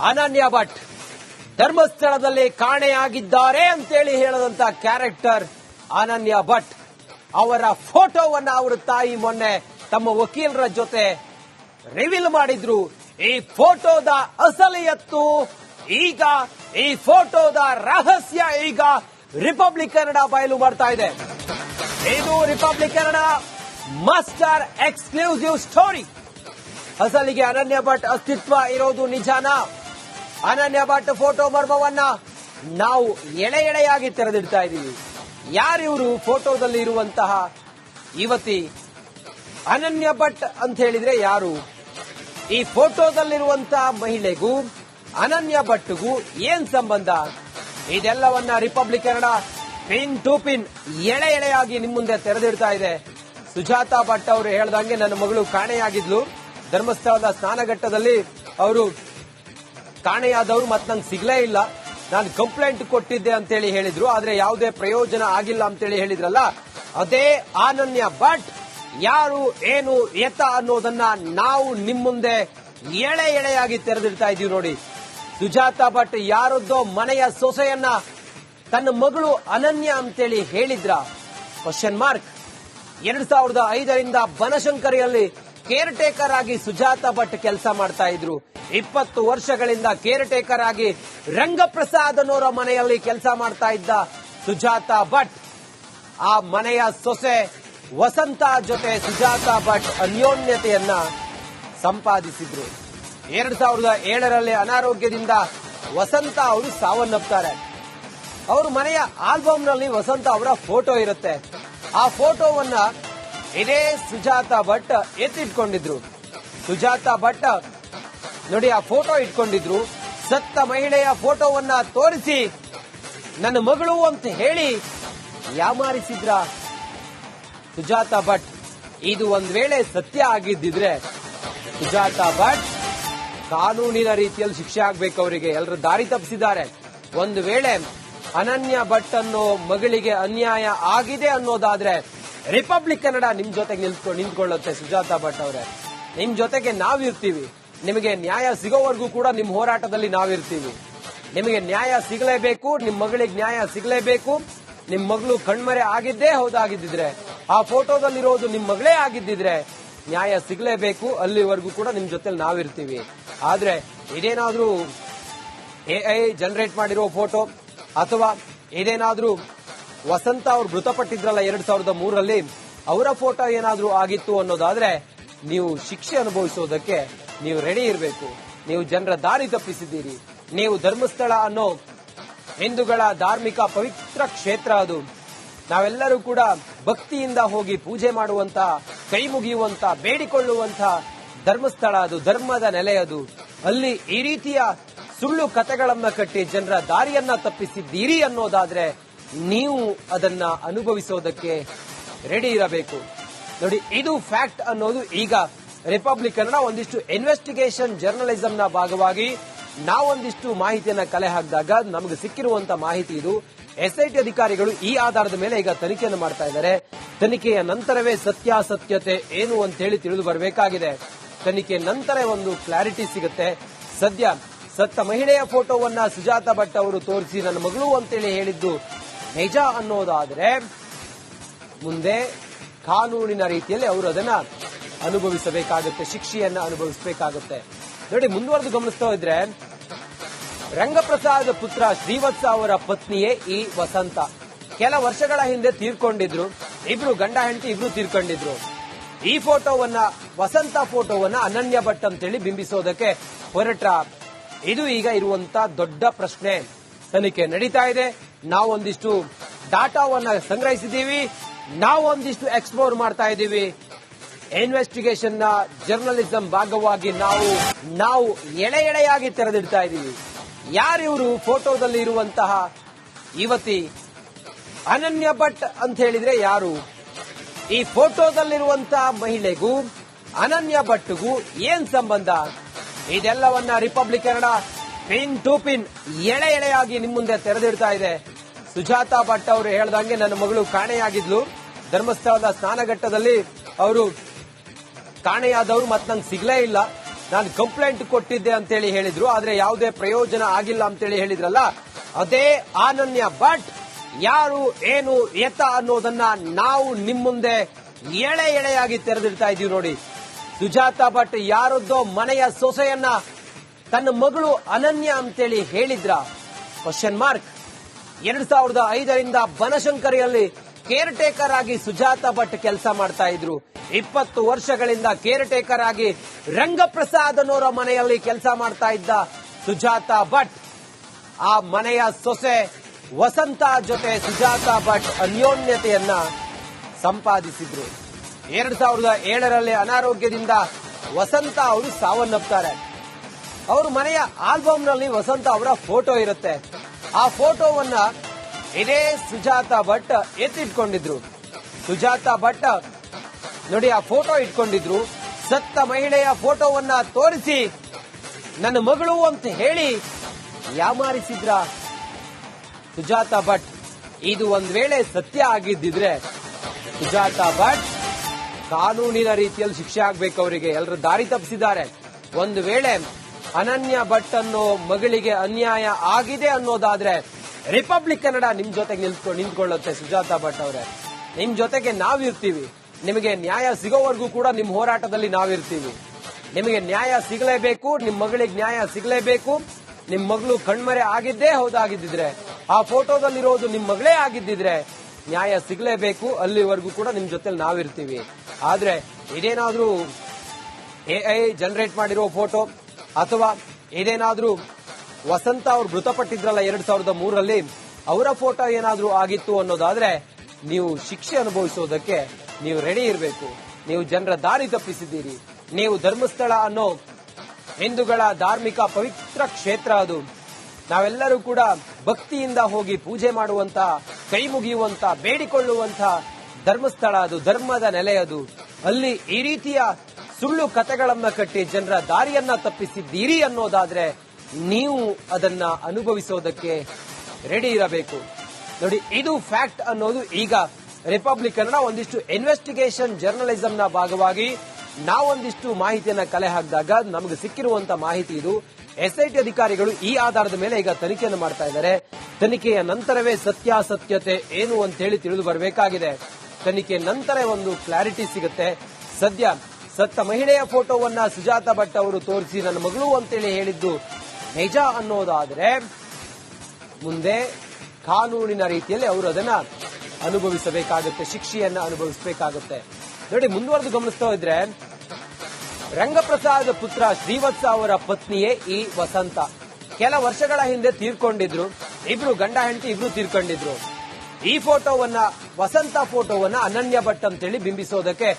ಅನನ್ಯ ಭಟ್ ಧರ್ಮಸ್ಥಳದಲ್ಲಿ ಕಾಣೆಯಾಗಿದ್ದಾರೆ ಅಂತೇಳಿ ಹೇಳದಂತ ಕ್ಯಾರೆಕ್ಟರ್ ಅನನ್ಯ ಭಟ್ ಅವರ ಫೋಟೋವನ್ನ ಅವರ ತಾಯಿ ಮೊನ್ನೆ ತಮ್ಮ ವಕೀಲರ ಜೊತೆ ರಿವೀಲ್ ಮಾಡಿದ್ರು. ಈ ಫೋಟೋದ ಅಸಲಿಯತ್ತು ಈಗ, ಈ ಫೋಟೋದ ರಹಸ್ಯ ಈಗ ರಿಪಬ್ಲಿಕ್ ಕನ್ನಡ ಬಯಲು ಮಾಡ್ತಾ ಇದೆ. ಇದು Republic Kannada master exclusive story. ಅಸಲಿಗೆ ಅನನ್ಯ ಭಟ್ ಅಸ್ತಿತ್ವ ಇರೋದು ನಿಜಾನಾ? ಅನನ್ಯ ಭಟ್ ಫೋಟೋ ಮರ್ಮವನ್ನ ನಾವು ಎಳೆ ಎಳೆಯಾಗಿ ತೆರೆದಿಡ್ತಾ ಇದ್ದೀವಿ. ಯಾರಿವರು ಫೋಟೋದಲ್ಲಿ ಇರುವಂತಹ ಯುವತಿ? ಅನನ್ಯ ಭಟ್ ಅಂತ ಹೇಳಿದ್ರೆ ಯಾರು? ಈ ಫೋಟೋದಲ್ಲಿರುವಂತಹ ಮಹಿಳೆಗೂ ಅನನ್ಯ ಭಟ್ಗೂ ಏನ್ ಸಂಬಂಧ? ಇದೆಲ್ಲವನ್ನ Republic Kannada pin to pin ಎಳೆ ಎಳೆಯಾಗಿ ನಿಮ್ಮ ಮುಂದೆ ತೆರೆದಿಡ್ತಾ ಇದೆ. ಸುಜಾತಾ ಭಟ್ ಅವರು ಹೇಳ್ದಂಗೆ ನನ್ನ ಮಗಳು ಕಾಣೆಯಾಗಿದ್ಲು. ಧರ್ಮಸ್ಥಳದ ಸ್ನಾನಘಟ್ಟದಲ್ಲಿ ಅವರು ಕಾಣೆಯಾದವರು ಮತ್ತೆ ನಂಗೆ ಸಿಗ್ಲೇ ಇಲ್ಲ, ನಾನು ಕಂಪ್ಲೇಂಟ್ ಕೊಟ್ಟಿದ್ದೆ ಅಂತೇಳಿ ಹೇಳಿದ್ರು. ಆದ್ರೆ ಯಾವುದೇ ಪ್ರಯೋಜನ ಆಗಿಲ್ಲ ಅಂತೇಳಿ ಹೇಳಿದ್ರಲ್ಲ, ಅದೇ ಅನನ್ಯ ಭಟ್ ಯಾರು, ಏನು, ಎತ್ತ ಅನ್ನೋದನ್ನ ನಾವು ನಿಮ್ಮ ಮುಂದೆ ಎಳೆ ಎಳೆಯಾಗಿ ತೆರೆದಿಡ್ತಾ ಇದೀವಿ ನೋಡಿ. ಸುಜಾತಾ ಭಟ್ ಯಾರದ್ದೋ ಮನೆಯ ಸೊಸೆಯನ್ನ ತನ್ನ ಮಗಳು ಅನನ್ಯ ಅಂತೇಳಿ ಹೇಳಿದ್ರ? Question mark. 2005ರಿಂದ ಬನಶಂಕರಿಯಲ್ಲಿ ಕೇರ್ ಟೇಕರ್ ಆಗಿ ಸುಜಾತಾ ಭಟ್ ಕೆಲಸ ಮಾಡ್ತಾ ಇದ್ರು. 20 ವರ್ಷಗಳಿಂದ ಕೇರ್ ಟೇಕರ್ ಆಗಿ ರಂಗಪ್ರಸಾದ್ ಅನ್ನೋರ ಮನೆಯಲ್ಲಿ ಕೆಲಸ ಮಾಡ್ತಾ ಇದ್ದ ಸುಜಾತಾ ಭಟ್ ಆ ಮನೆಯ ಸೊಸೆ ವಸಂತ ಜೊತೆ ಸುಜಾತಾ ಭಟ್ ಅನ್ಯೋನ್ಯತೆಯನ್ನ ಸಂಪಾದಿಸಿದ್ರು. 2007ರಲ್ಲಿ ಅನಾರೋಗ್ಯದಿಂದ ವಸಂತ ಅವರು ಸಾವನ್ನಪ್ತಾರೆ. ಅವ್ರ ಮನೆಯ ಆಲ್ಬಂನಲ್ಲಿ ವಸಂತ ಅವರ ಫೋಟೋ ಇರುತ್ತೆ. ಆ ಫೋಟೋವನ್ನ ಇದೇ ಸುಜಾತಾ ಭಟ್ ಎತ್ತಿಟ್ಕೊಂಡಿದ್ರು. ಸುಜಾತಾ ಭಟ್ ನೋಡಿ ಆ ಫೋಟೋ ಇಟ್ಕೊಂಡಿದ್ರು. ಸತ್ತ ಮಹಿಳೆಯ ಫೋಟೋವನ್ನ ತೋರಿಸಿ ನನ್ನ ಮಗಳು ಅಂತ ಹೇಳಿ ಯಾಮಾರಿಸಿದ್ರ ಸುಜಾತಾ ಭಟ್. ಇದು ಒಂದ್ ವೇಳೆ ಸತ್ಯ ಆಗಿದ್ದಿದ್ರೆ ಸುಜಾತಾ ಭಟ್ ಕಾನೂನಿನ ರೀತಿಯಲ್ಲಿ ಶಿಕ್ಷೆ ಆಗ್ಬೇಕು. ಅವರಿಗೆ ಎಲ್ಲರೂ ದಾರಿ ತಪ್ಪಿಸಿದ್ದಾರೆ. ಒಂದು ವೇಳೆ ಅನನ್ಯ ಭಟ್ ಅನ್ನೋ ಮಗಳಿಗೆ ಅನ್ಯಾಯ ಆಗಿದೆ ಅನ್ನೋದಾದ್ರೆ ರಿಪಬ್ಲಿಕ್ ಕನ್ನಡ ನಿಮ್ ಜೊತೆಗೆ ನಿಂತ್ಕೊಳ್ಳುತ್ತೆ. ಸುಜಾತಾ ಭಟ್ ಅವರೇ, ನಿಮ್ ಜೊತೆಗೆ ನಾವಿರ್ತೀವಿ. ನಿಮಗೆ ನ್ಯಾಯ ಸಿಗೋವರೆಗೂ ಕೂಡ ನಿಮ್ ಹೋರಾಟದಲ್ಲಿ ನಾವಿರ್ತೀವಿ. ನಿಮಗೆ ನ್ಯಾಯ ಸಿಗಲೇಬೇಕು, ನಿಮ್ ಮಗಳಿಗೆ ನ್ಯಾಯ ಸಿಗಲೇಬೇಕು. ನಿಮ್ ಮಗಳು ಕಣ್ಮರೆ ಆಗಿದ್ದೇ ಹೌದಾಗಿದ್ದಿದ್ರೆ, ಆ ಫೋಟೋದಲ್ಲಿರೋದು ನಿಮ್ ಮಗಳೇ ಆಗಿದ್ದಿದ್ರೆ ನ್ಯಾಯ ಸಿಗಲೇಬೇಕು. ಅಲ್ಲಿವರೆಗೂ ಕೂಡ ನಿಮ್ ಜೊತೆಲಿ ನಾವಿರ್ತೀವಿ. ಆದ್ರೆ ಇದೇನಾದ್ರೂ ಎಐ ಜನರೇಟ್ ಮಾಡಿರೋ ಫೋಟೋ ಅಥವಾ ಇದೇನಾದ್ರೂ ವಸಂತ ಅವ್ರು ಮೃತಪಟ್ಟಿದ್ರಲ್ಲ 2003ರಲ್ಲಿ, ಅವರ ಫೋಟೋ ಏನಾದ್ರೂ ಆಗಿತ್ತು ಅನ್ನೋದಾದ್ರೆ ನೀವು ಶಿಕ್ಷೆ ಅನುಭವಿಸೋದಕ್ಕೆ ನೀವು ರೆಡಿ ಇರಬೇಕು. ನೀವು ಜನರ ದಾರಿ ತಪ್ಪಿಸಿದ್ದೀರಿ. ನೀವು ಧರ್ಮಸ್ಥಳ ಅನ್ನೋ ಹಿಂದೂಗಳ ಧಾರ್ಮಿಕ ಪವಿತ್ರ ಕ್ಷೇತ್ರ ಅದು. ನಾವೆಲ್ಲರೂ ಕೂಡ ಭಕ್ತಿಯಿಂದ ಹೋಗಿ ಪೂಜೆ ಮಾಡುವಂತ, ಕೈ ಮುಗಿಯುವಂತ, ಬೇಡಿಕೊಳ್ಳುವಂತ ಧರ್ಮಸ್ಥಳ ಅದು, ಧರ್ಮದ ನೆಲೆ ಅದು. ಅಲ್ಲಿ ಈ ರೀತಿಯ ಸುಳ್ಳು ಕಥೆಗಳನ್ನ ಕಟ್ಟಿ ಜನರ ದಾರಿಯನ್ನ ತಪ್ಪಿಸಿದ್ದೀರಿ ಅನ್ನೋದಾದ್ರೆ ನೀವು ಅದನ್ನ ಅನುಭವಿಸೋದಕ್ಕೆ ರೆಡಿ ಇರಬೇಕು. ನೋಡಿ, ಇದು ಫ್ಯಾಕ್ಟ್ ಅನ್ನೋದು ಈಗ ರಿಪಬ್ಲಿಕ್ ಕನ್ನಡ ಒಂದಿಷ್ಟು ಇನ್ವೆಸ್ಟಿಗೇಷನ್ ಜರ್ನಲಿಸಂನ ಭಾಗವಾಗಿ ನಾವೊಂದಿಷ್ಟು ಮಾಹಿತಿಯನ್ನ ಕಲೆ ಹಾಕಿದಾಗ ನಮಗೆ ಸಿಕ್ಕಿರುವಂತ ಮಾಹಿತಿ ಇದು. ಎಸ್ಐಟಿ ಅಧಿಕಾರಿಗಳು ಈ ಆಧಾರದ ಮೇಲೆ ಈಗ ತನಿಖೆಯನ್ನು ಮಾಡ್ತಾ ಇದ್ದಾರೆ. ತನಿಖೆಯ ನಂತರವೇ ಸತ್ಯಾಸತ್ಯತೆ ಏನು ಅಂತ ಹೇಳಿ ತಿಳಿದು ಬರಬೇಕಾಗಿದೆ. ತನಿಖೆ ನಂತರ ಒಂದು ಕ್ಲಾರಿಟಿ ಸಿಗುತ್ತೆ. ಸದ್ಯ ಸತ್ತ ಮಹಿಳೆಯ ಫೋಟೋವನ್ನ ಸುಜಾತಾ ಭಟ್ ಅವರು ತೋರಿಸಿ ನನ್ನ ಮಗಳು ಅಂತೇಳಿ ಹೇಳಿದ್ದು ನಿಜ ಅನ್ನೋದಾದ್ರೆ ಮುಂದೆ ಕಾನೂನಿನ ರೀತಿಯಲ್ಲಿ ಅವರು ಅದನ್ನ ಅನುಭವಿಸಬೇಕಾಗುತ್ತೆ, ಶಿಕ್ಷೆಯನ್ನ ಅನುಭವಿಸಬೇಕಾಗುತ್ತೆ. ನೋಡಿ, ಮುಂದುವರೆದು ಗಮನಿಸ್ತಾ ಇದ್ರೆ ರಂಗಪ್ರಸಾದ್ ಪುತ್ರ ಶ್ರೀವತ್ಸ ಅವರ ಪತ್ನಿಯೇ ಈ ವಸಂತ. ಕೆಲ ವರ್ಷಗಳ ಹಿಂದೆ ತೀರ್ಕೊಂಡಿದ್ರು. ಇಬ್ರು ಗಂಡ ಹೆಂಡತಿ ಇಬ್ರು ತೀರ್ಕೊಂಡಿದ್ರು. ಈ ಫೋಟೋವನ್ನ, ವಸಂತ ಫೋಟೋವನ್ನ ಅನನ್ಯ ಭಟ್ ಅಂತೇಳಿ ಬಿಂಬಿಸೋದಕ್ಕೆ ಹೊರಟ. ಇದು ಈಗ ಇರುವಂತ ದೊಡ್ಡ ಪ್ರಶ್ನೆ. ತನಿಖೆ ನಡೀತಾ ಇದೆ. ನಾವೊಂದಿಷ್ಟು ಡಾಟಾವನ್ನ ಸಂಗ್ರಹಿಸಿದ್ದೀವಿ, ನಾವೊಂದಿಷ್ಟು ಎಕ್ಸ್ಪ್ಲೋರ್ ಮಾಡ್ತಾ ಇದ್ದೀವಿ. ಇನ್ವೆಸ್ಟಿಗೇಷನ್ ನ ಜರ್ನಲಿಸಂ ಭಾಗವಾಗಿ ನಾವು ಎಳೆ ಎಳೆಯಾಗಿ ತೆರೆದಿಡ್ತಾ ಇದ್ದೀವಿ. ಯಾರಿವರು ಫೋಟೋದಲ್ಲಿ ಇರುವಂತಹ ಯುವತಿ? ಅನನ್ಯ ಭಟ್ ಅಂತ ಹೇಳಿದ್ರೆ ಯಾರು? ಈ ಫೋಟೋದಲ್ಲಿರುವಂತಹ ಮಹಿಳೆಗೂ ಅನನ್ಯ ಭಟ್ಗೂ ಏನ್ ಸಂಬಂಧ? ಇದೆಲ್ಲವನ್ನ Republic Kannada pin to pin ಎಳೆ ಎಳೆಯಾಗಿ ನಿಮ್ಮ ಮುಂದೆ ತೆರೆದಿಡ್ತಾ ಇದೆ. ಸುಜಾತಾ ಭಟ್ ಅವರು ಹೇಳ್ದಂಗೆ ನನ್ನ ಮಗಳು ಕಾಣೆಯಾಗಿದ್ಲು. ಧರ್ಮಸ್ಥಳದ ಸ್ನಾನಘಟ್ಟದಲ್ಲಿ ಅವರು ಕಾಣೆಯಾದವರು ಮತ್ತೆ ನಂಗೆ ಸಿಗ್ಲೇ ಇಲ್ಲ, ನಾನು ಕಂಪ್ಲೇಂಟ್ ಕೊಟ್ಟಿದ್ದೆ ಅಂತೇಳಿ ಹೇಳಿದ್ರು, ಆದ್ರೆ ಯಾವುದೇ ಪ್ರಯೋಜನ ಆಗಿಲ್ಲ ಅಂತೇಳಿ ಹೇಳಿದ್ರಲ್ಲ, ಅದೇ ಅನನ್ಯ ಭಟ್ ಯಾರು ಏನು ಎತ್ತ ಅನ್ನೋದನ್ನ ನಾವು ನಿಮ್ಮ ಮುಂದೆ ಎಳೆ ಎಳೆಯಾಗಿ ತೆರೆದಿಡ್ತಾ ಇದೀವಿ ನೋಡಿ. ಸುಜಾತಾ ಭಟ್ ಯಾರದ್ದೋ ಮನೆಯ ಸೊಸೆಯನ್ನ ತನ್ನ ಮಗಳು ಅನನ್ಯ ಅಂತೇಳಿ ಹೇಳಿದ್ರ? Question mark. 2005ರಿಂದ ಬನಶಂಕರಿಯಲ್ಲಿ ಕೇರ್ ಟೇಕರ್ ಆಗಿ ಸುಜಾತಾ ಭಟ್ ಕೆಲಸ ಮಾಡ್ತಾ ಇದ್ರು. 20 ವರ್ಷಗಳಿಂದ ಕೇರ್ ಟೇಕರ್ ಆಗಿ ರಂಗಪ್ರಸಾದ್ ಅನ್ನೋರ ಮನೆಯಲ್ಲಿ ಕೆಲಸ ಮಾಡ್ತಾ ಇದ್ದ ಸುಜಾತಾ ಭಟ್ ಆ ಮನೆಯ ಸೊಸೆ ವಸಂತ ಜೊತೆ ಸುಜಾತಾ ಭಟ್ ಅನ್ಯೋನ್ಯತೆಯನ್ನ ಸಂಪಾದಿಸಿದ್ರು. 2007ರಲ್ಲಿ ಅನಾರೋಗ್ಯದಿಂದ ವಸಂತ ಅವರು ಸಾವನ್ನಪ್ತಾರೆ. ಅವ್ರ ಮನೆಯ ಆಲ್ಬಂನಲ್ಲಿ ವಸಂತ ಅವರ ಫೋಟೋ ಇರುತ್ತೆ. ಆ ಫೋಟೋವನ್ನ ಇದೇ ಸುಜಾತಾ ಭಟ್ ಎತ್ತಿಟ್ಕೊಂಡಿದ್ರು. ಸುಜಾತಾ ಭಟ್ ನೋಡಿ ಆ ಫೋಟೋ ಇಟ್ಕೊಂಡಿದ್ರು. ಸತ್ತ ಮಹಿಳೆಯ ಫೋಟೋವನ್ನ ತೋರಿಸಿ ನನ್ನ ಮಗಳು ಅಂತ ಹೇಳಿ ಯಾಮಾರಿಸಿದ್ರ ಸುಜಾತಾ ಭಟ್. ಇದು ಒಂದ್ ವೇಳೆ ಸತ್ಯ ಆಗಿದ್ದಿದ್ರೆ ಸುಜಾತಾ ಭಟ್ ಕಾನೂನಿನ ರೀತಿಯಲ್ಲಿ ಶಿಕ್ಷೆ ಆಗ್ಬೇಕು. ಅವರಿಗೆ ಎಲ್ಲರೂ ದಾರಿ ತಪ್ಪಿಸಿದ್ದಾರೆ. ಒಂದು ವೇಳೆ ಅನನ್ಯ ಭಟ್ ಅನ್ನೋ ಮಗಳಿಗೆ ಅನ್ಯಾಯ ಆಗಿದೆ ಅನ್ನೋದಾದ್ರೆ ರಿಪಬ್ಲಿಕ್ ಕನ್ನಡ ನಿಮ್ ಜೊತೆಗೆ ನಿಂತ್ಕೊಳ್ಳುತ್ತೆ. ಸುಜಾತಾ ಭಟ್ ಅವರೇ, ನಿಮ್ ಜೊತೆಗೆ ನಾವಿರ್ತೀವಿ. ನಿಮಗೆ ನ್ಯಾಯ ಸಿಗೋವರೆಗೂ ಕೂಡ ನಿಮ್ ಹೋರಾಟದಲ್ಲಿ ನಾವಿರ್ತೀವಿ. ನಿಮಗೆ ನ್ಯಾಯ ಸಿಗಲೇಬೇಕು, ನಿಮ್ ಮಗಳಿಗೆ ನ್ಯಾಯ ಸಿಗಲೇಬೇಕು. ನಿಮ್ ಮಗಳು ಕಣ್ಮರೆ ಆಗಿದ್ದೇ ಹೌದಾಗಿದ್ದಿದ್ರೆ, ಆ ಫೋಟೋದಲ್ಲಿರೋದು ನಿಮ್ ಮಗಳೇ ಆಗಿದ್ದಿದ್ರೆ ನ್ಯಾಯ ಸಿಗಲೇಬೇಕು. ಅಲ್ಲಿವರೆಗೂ ಕೂಡ ನಿಮ್ ಜೊತೆಲಿ ನಾವಿರ್ತೀವಿ. ಆದ್ರೆ ಇದೇನಾದ್ರೂ AI ಜನರೇಟ್ ಮಾಡಿರೋ ಫೋಟೋ ಅಥವಾ ಇದೇನಾದ್ರೂ ವಸಂತ ಅವ್ರು ಮೃತಪಟ್ಟಿದ್ರಲ್ಲ 2003ರಲ್ಲಿ, ಅವರ ಫೋಟೋ ಏನಾದ್ರೂ ಆಗಿತ್ತು ಅನ್ನೋದಾದ್ರೆ ನೀವು ಶಿಕ್ಷೆ ಅನುಭವಿಸೋದಕ್ಕೆ ನೀವು ರೆಡಿ ಇರಬೇಕು. ನೀವು ಜನರ ದಾರಿ ತಪ್ಪಿಸಿದ್ದೀರಿ. ನೀವು ಧರ್ಮಸ್ಥಳ ಅನ್ನೋ ಹಿಂದೂಗಳ ಧಾರ್ಮಿಕ ಪವಿತ್ರ ಕ್ಷೇತ್ರ ಅದು. ನಾವೆಲ್ಲರೂ ಕೂಡ ಭಕ್ತಿಯಿಂದ ಹೋಗಿ ಪೂಜೆ ಮಾಡುವಂತ, ಕೈ ಮುಗಿಯುವಂತ, ಬೇಡಿಕೊಳ್ಳುವಂತ ಧರ್ಮಸ್ಥಳ ಅದು, ಧರ್ಮದ ನೆಲೆ ಅದು. ಅಲ್ಲಿ ಈ ರೀತಿಯ ಸುಳ್ಳು ಕಥೆಗಳನ್ನ ಕಟ್ಟಿ ಜನರ ದಾರಿಯನ್ನ ತಪ್ಪಿಸಿದ್ದೀರಿ ಅನ್ನೋದಾದ್ರೆ ನೀವು ಅದನ್ನ ಅನುಭವಿಸೋದಕ್ಕೆ ರೆಡಿ ಇರಬೇಕು. ನೋಡಿ, ಇದು ಫ್ಯಾಕ್ಟ್ ಅನ್ನೋದು ಈಗ ರಿಪಬ್ಲಿಕ್ ಕನ್ನಡ ಒಂದಿಷ್ಟು ಇನ್ವೆಸ್ಟಿಗೇಷನ್ ಜರ್ನಲಿಸಂನ ಭಾಗವಾಗಿ ನಾವೊಂದಿಷ್ಟು ಮಾಹಿತಿಯನ್ನ ಕಲೆ ಹಾಕಿದಾಗ ನಮಗೆ ಸಿಕ್ಕಿರುವಂತ ಮಾಹಿತಿ ಇದು. SIT ಅಧಿಕಾರಿಗಳು ಈ ಆಧಾರದ ಮೇಲೆ ಈಗ ತನಿಖೆಯನ್ನು ಮಾಡ್ತಾ ಇದ್ದಾರೆ. ತನಿಖೆಯ ನಂತರವೇ ಸತ್ಯಾಸತ್ಯತೆ ಏನು ಅಂತ ಹೇಳಿ ತಿಳಿದು ಬರಬೇಕಾಗಿದೆ. ತನಿಖೆ ನಂತರ ಒಂದು ಕ್ಲಾರಿಟಿ ಸಿಗುತ್ತೆ. ಸದ್ಯ ಸತ್ತ ಮಹಿಳೆಯ ಫೋಟೋವನ್ನ ಸುಜಾತಾ ಭಟ್ ಅವರು ತೋರಿಸಿ ನನ್ನ ಮಗಳು ಅಂತೇಳಿ ಹೇಳಿದ್ದು ನಿಜ ಅನ್ನೋದಾದ್ರೆ ಮುಂದೆ ಕಾನೂನಿನ ರೀತಿಯಲ್ಲಿ ಅವರು ಅದನ್ನ ಅನುಭವಿಸಬೇಕಾಗುತ್ತೆ, ಶಿಕ್ಷೆಯನ್ನ ಅನುಭವಿಸಬೇಕಾಗುತ್ತೆ. ನೋಡಿ, ಮುಂದುವರೆದು ಗಮನಿಸ್ತಾ ಇದ್ರೆ ರಂಗಪ್ರಸಾದ್ ಪುತ್ರ ಶ್ರೀವತ್ಸ ಅವರ ಪತ್ನಿಯೇ ಈ ವಸಂತ. ಕೆಲ ವರ್ಷಗಳ ಹಿಂದೆ ತೀರ್ಕೊಂಡಿದ್ರು. ಇಬ್ರು ಗಂಡ ಹೆಂಡತಿ ಇಬ್ರು ತೀರ್ಕೊಂಡಿದ್ರು. ಈ ಫೋಟೋವನ್ನ, ವಸಂತ ಫೋಟೋವನ್ನ ಅನನ್ಯ ಭಟ್ ಅಂತೇಳಿ ಬಿಂಬಿಸೋದಕ್ಕೆ